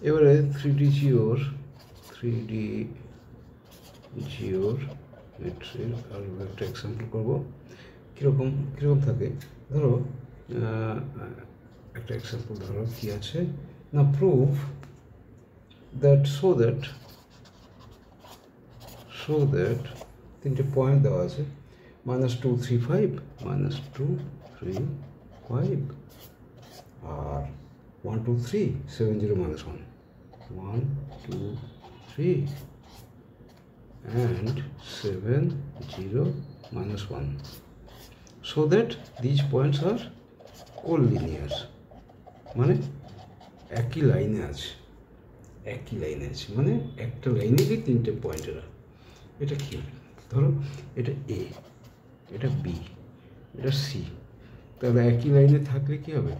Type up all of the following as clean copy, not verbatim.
এবারে 3D জিওমেট্রির আর একটা example করবো। কীরকম থাকে, ধরো একটা এক্সাম্পল ধরো কি আছে না, প্রুভ দ্যাট সো দ্যাট তিনটে পয়েন্ট দেওয়া আছে, -2 3 5, -2 3 5, আর 1 2 3 7 0 -1, 1 2 3 and 7 0 -1, so that these points are collinear, মানে একই লাইনে আছে, মানে একটা লাইনেরই তিনটে পয়েন্টের। এটা কি হবে, ধরো এটা এ, এটা বি, এটা সি, তাহলে একই লাইনে থাকলে কি হবে,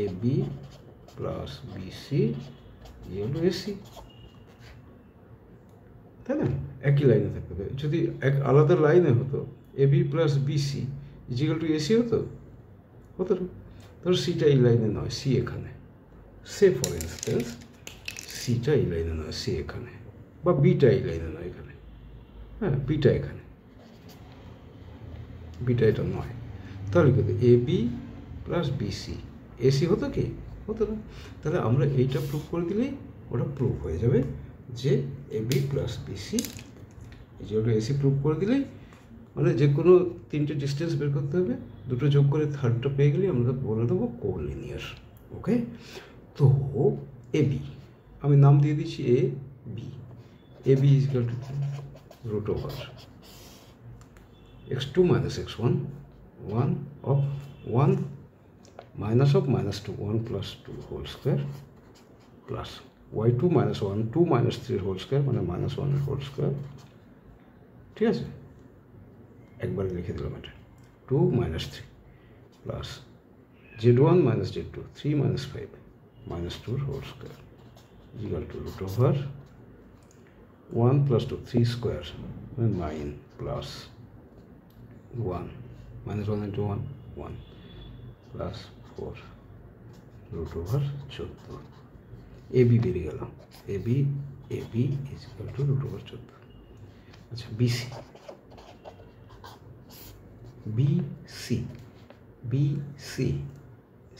A B plus B C AC, তাই না? একই লাইনে থাকতে হবে। যদি এক আলাদা লাইনে হতো A B plus B C is equal to AC হতো না। ধরো সিটা এই লাইনে নয়, সি এখানে, সে ফর ইনস্টেন্স সিটা এই লাইনে নয়, সি এখানে, বা বিটা এই লাইনে নয় এখানে, হ্যাঁ বিটা এখানে, বিটা এটা নয়, তাহলে কিন্তু এ বি প্লাস বিসি এসি হতো কি, হতো না। তাহলে আমরা এইটা প্রুভ করে দিলেই ওটা প্রুভ হয়ে যাবে যে এ বি প্লাস বিসি যেটা এসি প্রুভ করে দিলেই, মানে যে কোনো তিনটে ডিস্টেন্স বের করতে হবে, দুটো যোগ করে থার্ডটা পেয়ে গেলে আমরা বলে দেবো কোলিনিয়ার। ওকে, তো এ বি আমি নাম দিয়ে দিচ্ছি A B is equal to root over x2 minus x1, 1 of 1 minus of -2, 1 plus 2 whole square, plus y2 minus 1, 2 minus 3 whole square, মানে -1 whole square। ঠিক আছে, একবার লিখে দিলাম এটা, 2 minus 3 plus z1 minus z2, 3 minus 5 minus 2 whole square equal to root over 1 plus 2, 3 square, 9 plus 1 minus 1 into 1 1 plus 4 root over 14, A B বেরিয়ে গেল, A B is equal to root over 14। আচ্ছা BC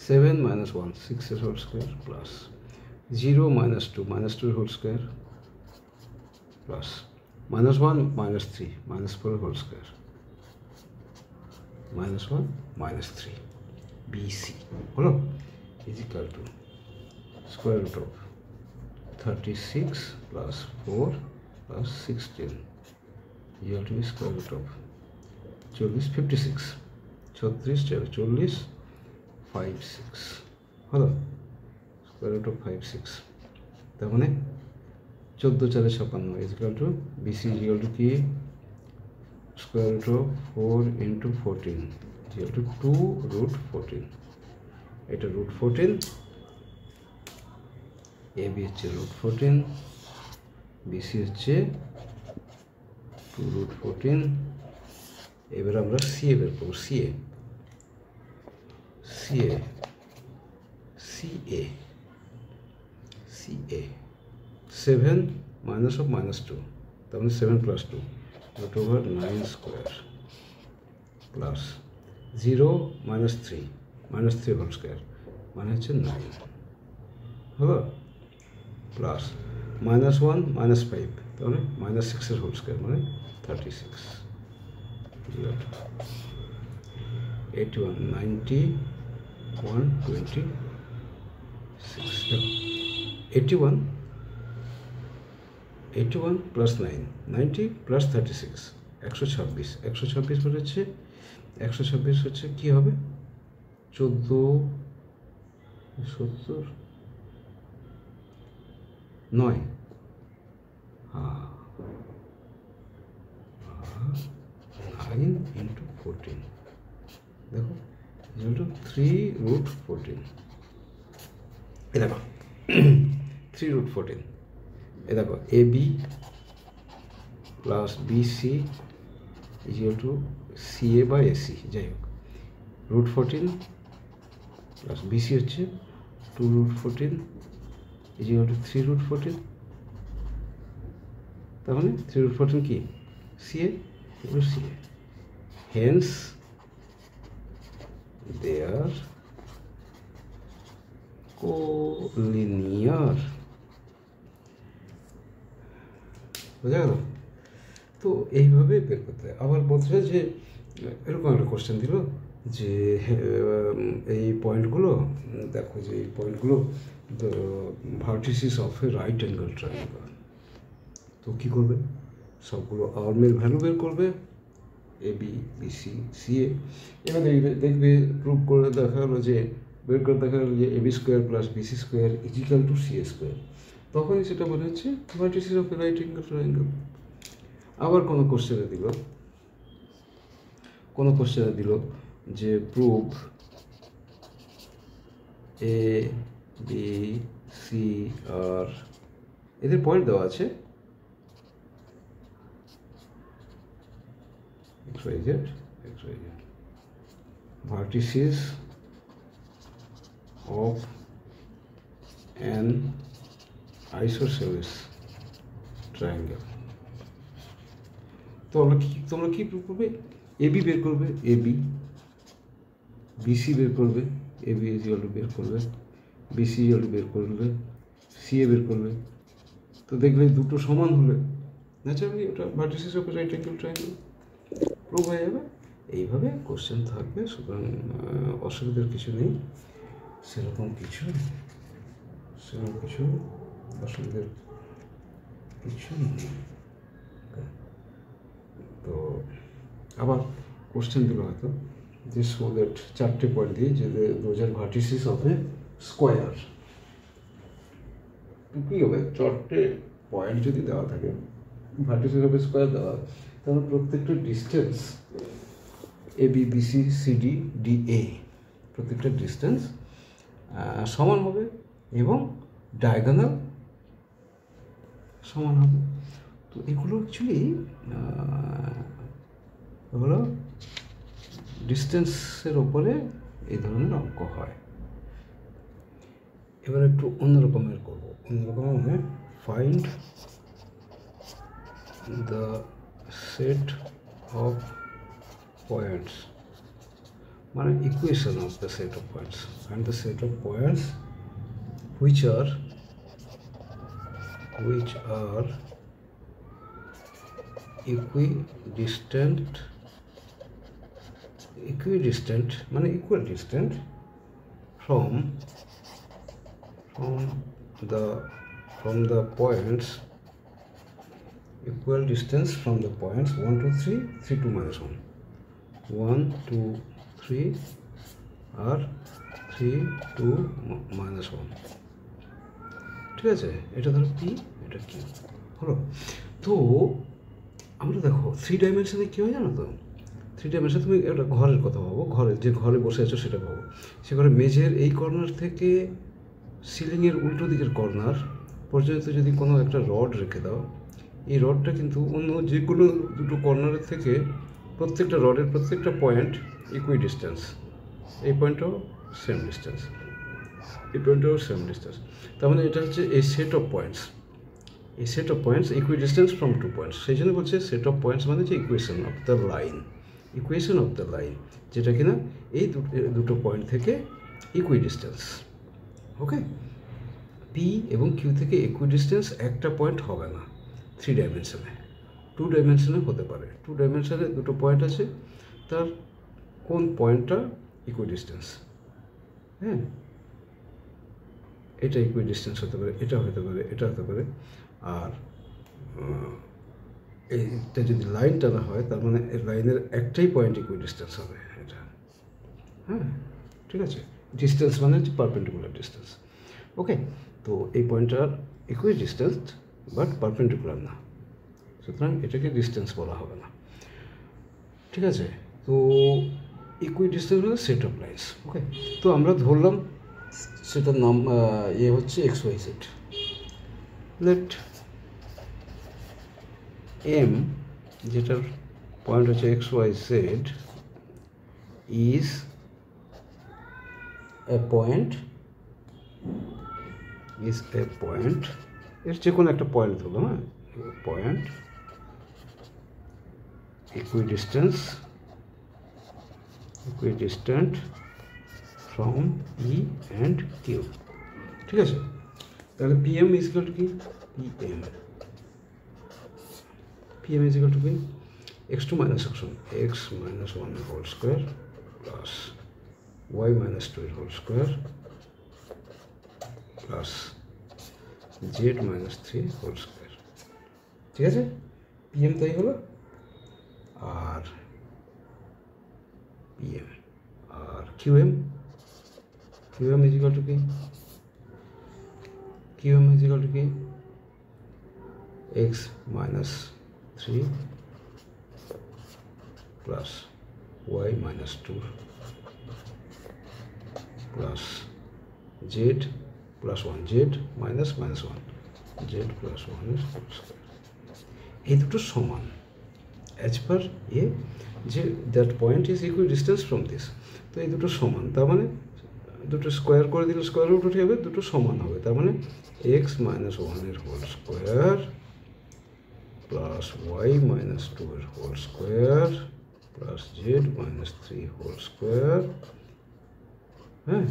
7 minus 1 6 whole square plus 0 minus 2 whole square plus -1 -3 -4 whole square, -1 -3 BC হলো is equal to square root of 36 plus 4 plus 16 equal to square root of 56 40 56 হলো square root of 56, তার মানে 14 4 56 is equal to BC is equal to কি, square root of 4 into 14 is equal to 2 root 14, এটা root 14, AB হচ্ছে root 14, BC হচ্ছে 2 root 14। এবার আমরা CA বের করবো, CA 7 minus of -2, তার মানে 7 plus 2 root over 9 square plus 0 minus 3 whole square, মানে হচ্ছে 9 হলো, প্লাস -1 -5, তাহলে -6 whole square, মানে 36 81 90 126, 81 plus 9 90 plus 36 126 বলে হচ্ছে 126 হচ্ছে কি হবে 14 70 9 9 into 14 দেখো 3 root 14, এ দেখো 3 root 14, এ দেখো AB plus BC is equal to CA বা AC যাই হোক, √14 প্লাস BC হচ্ছে 2√14 ইকুয়াল টু 3√14, তার মানে 3√14 কি CA, এগুলো CA, হেন্স দে আর কোলিনিয়ার। বোঝা গেল? তো এইভাবে বের করতে হয়। আবার বলছে যে এরকম একটা কোশ্চেন দিল যে এই পয়েন্টগুলো দেখো, যে এই পয়েন্টগুলো the vertices of a right angle triangle. তো কী করবে, সবগুলো আর্মের ভ্যালু বের করবে, AB BC CA। এবার দেখবে প্রুভ করে দেখা হলো যে বের করে দেখা গেলো যে AB square plus BC square is equal to CA square, তখনই সেটা মনে হচ্ছে vertices of a right angle triangle. আবার কোনো কোশ্চেনে দিল যে প্রুভ A B C আর এদের পয়েন্ট দেওয়া আছে XYZ vertices of an isosceles triangle। তো তোমরা কি প্রুভ করবে, AB বের করবে, AB BC বের করবে, AB বের করবে, BC বের করবে, CA বের করবে। তো দেখবে দুটো সমান হলে ন্যাচারালি ওটা vertices of right angle triangle prove হয়ে যাবে। এইভাবে কোশ্চেন থাকবে, সুতরাং অসুবিধার কিছু নেই, সেরকম কিছু অসুবিধার কিছু নেই। তো আবার কোশ্চেন দিল হয়তো যে শো দ্যাট, চারটে পয়েন্ট দিয়ে যে those are vertices of a square. কী হবে, চারটে পয়েন্ট যদি দেওয়া থাকে, ভার্টিসিস অফ এ স্কোয়ার দেওয়া, তাহলে প্রত্যেকটা distance AB BC CD DA প্রত্যেকটা ডিস্টেন্স সমান হবে এবং ডায়াগোনাল সমান হবে। তো এগুলো অ্যাকচুয়ালি এগুলো ডিস্টেন্সের ওপরে এই ধরনের অঙ্ক হয়। এবার একটু অন্যরকমের করবো, অন্যরকমের find the set of points, মানে equation of the set of points, and the set of points which are equidistant মানে equal distant from the points, equal distance from the points 1 2 3 3 2 minus 1 1 2 3 R 3 2 minus 1। ঠিক আছে, এটা ধরো P, এটা Q হলো। তো আমরা দেখো 3 ডাইমেনশনে কী হয় জানো তো, 3 ডাইমেনশনে তুমি একটা ঘরের কথা ভাবো, যে ঘরে বসে আছো সেটা ভাবো। সে ঘরে মেঝের এই কর্নার থেকে সিলিংয়ের উল্টো দিকের কর্নার পর্যন্ত যদি কোনো একটা রড রেখে দাও, এই রডটা কিন্তু অন্য যে কোনো দুটো কর্নারের থেকে প্রত্যেকটা রডের প্রত্যেকটা পয়েন্ট ইকুই ডিস্টেন্স, এই পয়েন্টটাও সেম ডিস্টেন্স, এই পয়েন্টটাও সেম ডিস্টেন্স। তার মানে এটা হচ্ছে এই সেট অফ পয়েন্টস, এই set of points equidistant from two points. সেই জন্য বলছে সেট অফ পয়েন্টস মানে হচ্ছে ইকুয়েশন অফ দ্য লাইন, যেটা কিনা এই দুটো পয়েন্ট থেকে ইকুই ডিস্টেন্স। ওকে, পি এবং কিউ থেকে ইকুই ডিস্টেন্স একটা পয়েন্ট হবে না 3 ডাইমেনশনে, 2 ডাইমেনশনে হতে পারে। 2 ডাইমেনশনে দুটো পয়েন্ট আছে, তার কোন পয়েন্টটা ইকুই ডিস্টেন্স, হ্যাঁ, এটা ইকুই ডিস্টেন্স হতে পারে, এটা হতে পারে, এটা হতে পারে। আর এইটা যদি লাইন টানা হয়, তার মানে লাইনের একটাই পয়েন্ট ইকুই ডিস্টেন্স হবে এটা, হ্যাঁ, ঠিক আছে। ডিস্টেন্স মানে হচ্ছে পারপেন্ডিকুলার ডিস্টেন্স। ওকে, তো এই পয়েন্টটার ইকুই ডিস্টেন্স বাট পারপেন্ডিকুলার না, সুতরাং এটাকে ডিস্টেন্স বলা হবে না। ঠিক আছে, তো ইকুই ডিস্টেন্স মানে সেট অফ লাইন্স। ওকে, তো আমরা ধরলাম সেটার নাম হচ্ছে XYZ। লেট M, যেটার পয়েন্ট হচ্ছে X Y Z is a point এর যে কোনো একটা পয়েন্ট হলো, হ্যাঁ, point equidistant from E and Q, ঠিক আছে। তাহলে PM is equal to কি, PM is equal to কি, x2 minus x1 whole square plus y minus 2 whole square plus z minus 3 whole square, ঠিক আছে। PM তাই হলো, আর PM R QM is equal to কি, QM is equal to কি, x minus 3 plus y minus 2 plus z plus 1, z minus 1, z plus 1 is whole square। এই দুটো সমান as per a, যে that point is equidistant from this, তো এই দুটো সমান, তার মানে দুটো স্কোয়ার করে দিলে স্কোয়ার রুট উঠে যাবে, দুটো সমান হবে, তার মানে x minus 1 এর whole square plus y minus 2 এর whole square plus z minus 3 whole square, হ্যাঁ,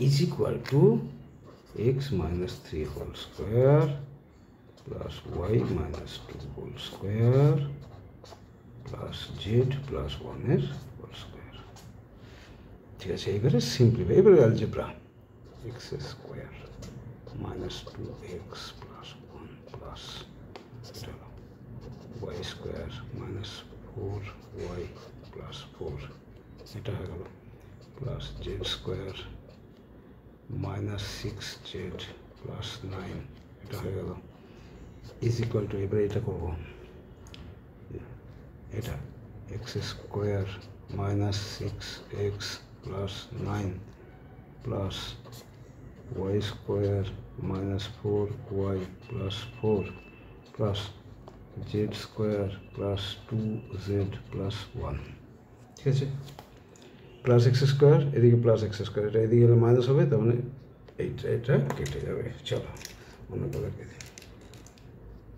is equal to x minus 3 whole square plus y minus 2 whole square plus z plus 1 এর whole square, ঠিক আছে। এবারে simplify, এবারে algebra, x square minus 2x plus 1 plus y square minus 4y plus 4, এটা হয়ে গেল, plus z square minus 6z plus 9, এটা হয়ে গেল, ইজ ইকুয়াল টু, এবারে এটা করবো, এটা x square minus 6x plus 9 plus y square minus 4y plus 4 plus z square plus 2z plus 1, ঠিক আছে। প্লাস এক্স স্কোয়ার, এদিকে প্লাস এক্স স্কোয়ার, এটা এদিকে গেলে মাইনাস হবে, তার মানে এটা কেটে যাবে। চলো অন্য করে দিই,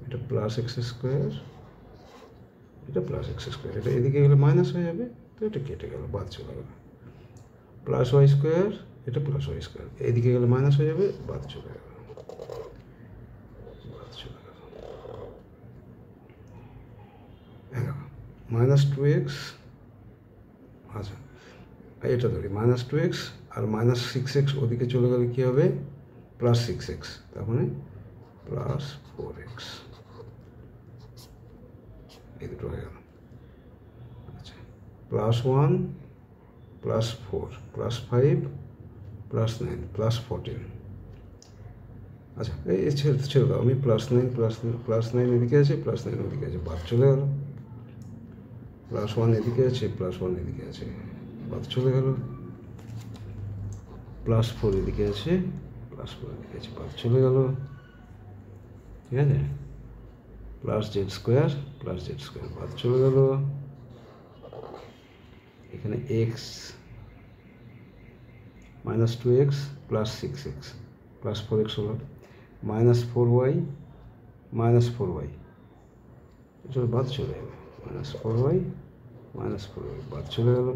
এটা প্লাস এক্স স্কোয়ার, এটা প্লাস এক্স স্কোয়ার, এটা এদিকে গেলে মাইনাস হয়ে যাবে, তো এটা কেটে গেল, বাদ চলে গেল। প্লাস ওয়াই স্কোয়ার, এটা প্লাস ওয়াই স্কোয়ার, এদিকে গেলে মাইনাস হয়ে যাবে, বাদ চলে গেল, মাইনাস 2x, আচ্ছা এটা ধরি মাইনাস 2x আর মাইনাস 6x ওদিকে চলে গেলে কী হবে, প্লাস 6x, তার মানে প্লাস 4x, এই দুটো হয়ে গেল। আচ্ছা plus 1 plus 4 plus 5 plus 9 plus 14, আচ্ছা এই ছেড়ে দাও, আমি প্লাস 9 এদিকে আছে, প্লাস 9 ওদিকে আছে, বাদ চলে গেল। প্লাস 1 এদিকে আছে, প্লাস 1 এদিকে আছে, বাদ চলে গেল। প্লাস 4 এদিকে আছে, প্লাস 4 এদিকে আছে, বাদ চলে গেল, ঠিক আছে। প্লাস জেড স্কোয়ার, বাদ চলে গেল। এখানে x minus 2x plus 6x plus 4x হলো, মাইনাস 4y এটা বাদ চলে যাবে, মাইনাস 4y বাদ চলে গেল।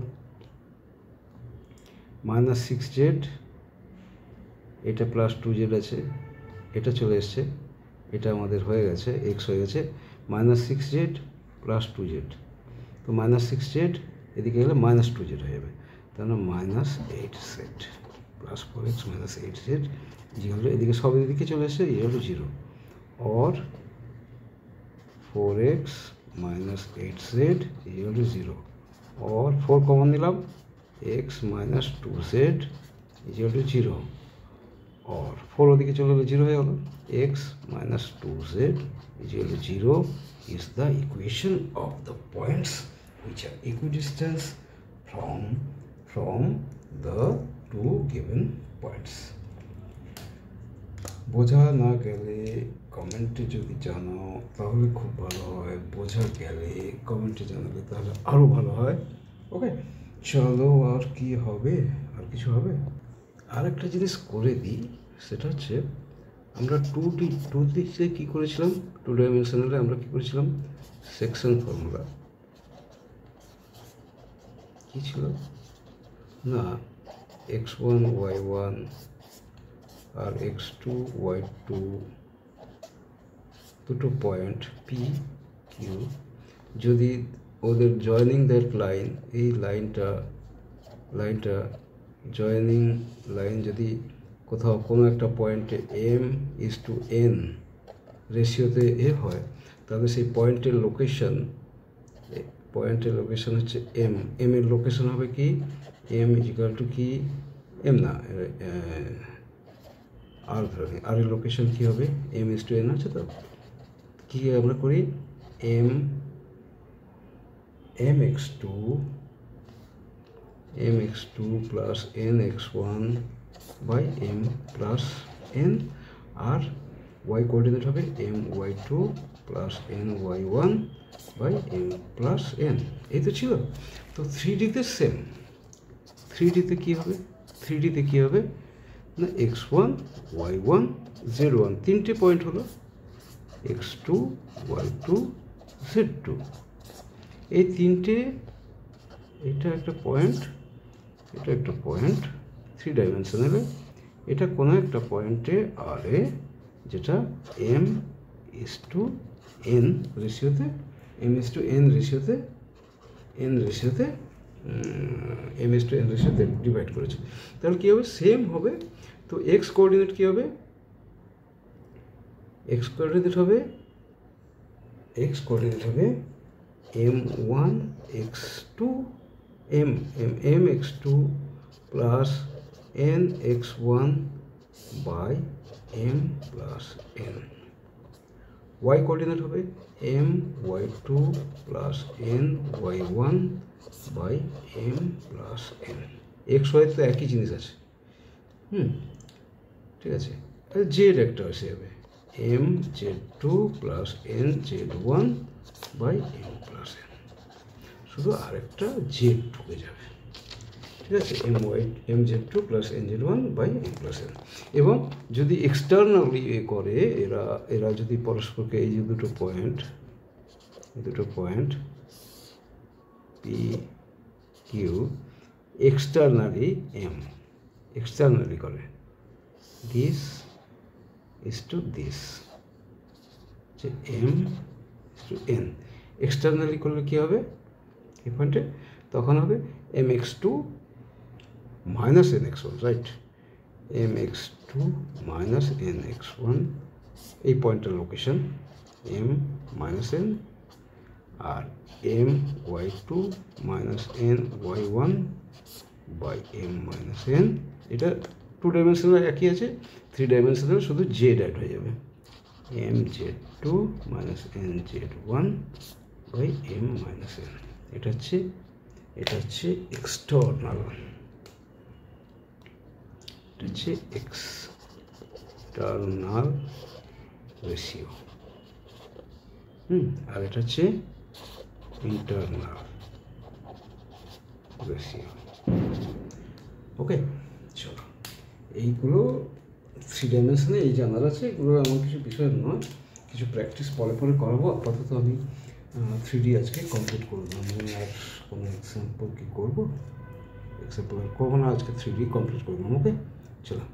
মাইনাস 6z, এটা প্লাস 2z আছে, এটা চলে এসছে, এটা আমাদের হয়ে গেছে, এক্স হয়ে গেছে, মাইনাস 6z প্লাস 2z, তো মাইনাস 6z এদিকে গেলে মাইনাস 2z হয়ে যাবে, তাহলে minus 8z plus 4x minus 8z যেগুলো এদিকে সব এদিকে চলে এসছে, ইয়ে হলো 0, অর 4x মাইনাস 8z ইয়ে হলো 0, অর 4 কমন নিলাম, x মাইনাস 2z ইয়ে হলো 0, और 4 ওদিকে চলে গেলে 0 হয়ে গেল, x minus 2z is equal to 0 is the equation of the points which are equidistant from the two given points. বোঝা না গেলে কমেন্টে যদি জানাও তাহলে খুব ভালো হয়, বোঝা গেলে কমেন্টে জানালে তাহলে আরও ভালো হয়। ওকে, চলো আর কি হবে, আর কিছু হবে? আর একটা জিনিস করে দিই, সেটা হচ্ছে আমরা টু দিকে কী করেছিলাম, 2 ডাইমেনশনালে আমরা কী করেছিলাম, সেকশন ফর্মুলা কী ছিল না, x1 y1 আর x2 y2 দুটো পয়েন্ট পি কিউ, যদি ওদের জয়নিং দ্যাট লাইন, এই লাইনটা জয়নিং লাইন যদি কোথাও কোনো একটা পয়েন্টে m:n রেশিওতে হয়, তাহলে সেই পয়েন্টের লোকেশন হচ্ছে m এর লোকেশন হবে কি, m ইকুয়াল টু কি, m না আর ধরে আর এর লোকেশন কী হবে, m:n আছে। তো কী আমরা করি, mx2 plus nx1 by m plus n, আর y কোঅর্ডিনেট হবে my2 plus ny1 by m plus n। এই তো ছিল। তো 3Dতে সেম, 3Dতে কী হবে না, x1 y1 z1 তিনটে পয়েন্ট হলো, x2 y2 z2 এই তিনটে, এটা একটা পয়েন্ট 3 ডাইমেনশনালে, এটা কোনো একটা পয়েন্টে আর এ, যেটা m:n রেশিওতে ডিভাইড করেছে। তাহলে কী হবে, সেম হবে। তো এক্স কোঅর্ডিনেট কী হবে, এক্স কোঅর্ডিনেট হবে m1 x2 mx2 plus nx1 by m plus n। y coordinate হবে my2 plus ny1 by m plus n। X y তো একই জিনিস আছে, ঠিক আছে। জেড একটা এসে যাবে mz2 plus nz1 by m plus n, শুধু আরেকটা জেড ঢুকে যাবে, ঠিক আছে, mz2 plus nz1 by m plus n। এবং যদি এক্সটার্নালি করে এরা যদি পরস্পরকে, এই যে দুটো পয়েন্ট পি কিউ এক্সটার্নালি করে, দিস ইজ টু দিস, যে m টু n এক্সটার্নালি করলে কী হবে এই পয়েন্টে, তখন হবে mx2 minus nx1, right, mx2 minus nx1 এই পয়েন্টের লোকেশন m মাইনাস n, আর my2 minus ny1 by m minus n। এটা 2 ডাইমেনশনাল একই আছে, 3 ডাইমেনশনাল শুধু জেড অ্যাড হয়ে যাবে, mz2 minus nz1 by m minus n। এটা হচ্ছে এক্সটার্নাল, রেশিও, আর এটা হচ্ছে ইন্টারনাল রেশিও। ওকে, চলো, এইগুলো 3 ডাইমেনশনে এই জানার আছে, এগুলো এমন কিছু বিষয় নয়, কিছু প্র্যাকটিস পরে করাবো। আপাতত আমি 3D আজকে কমপ্লিট করবো, আমি আর কোনো এক্সাম্পল করবো না, আজকে 3D কমপ্লিট করলাম। ওকে, চলো।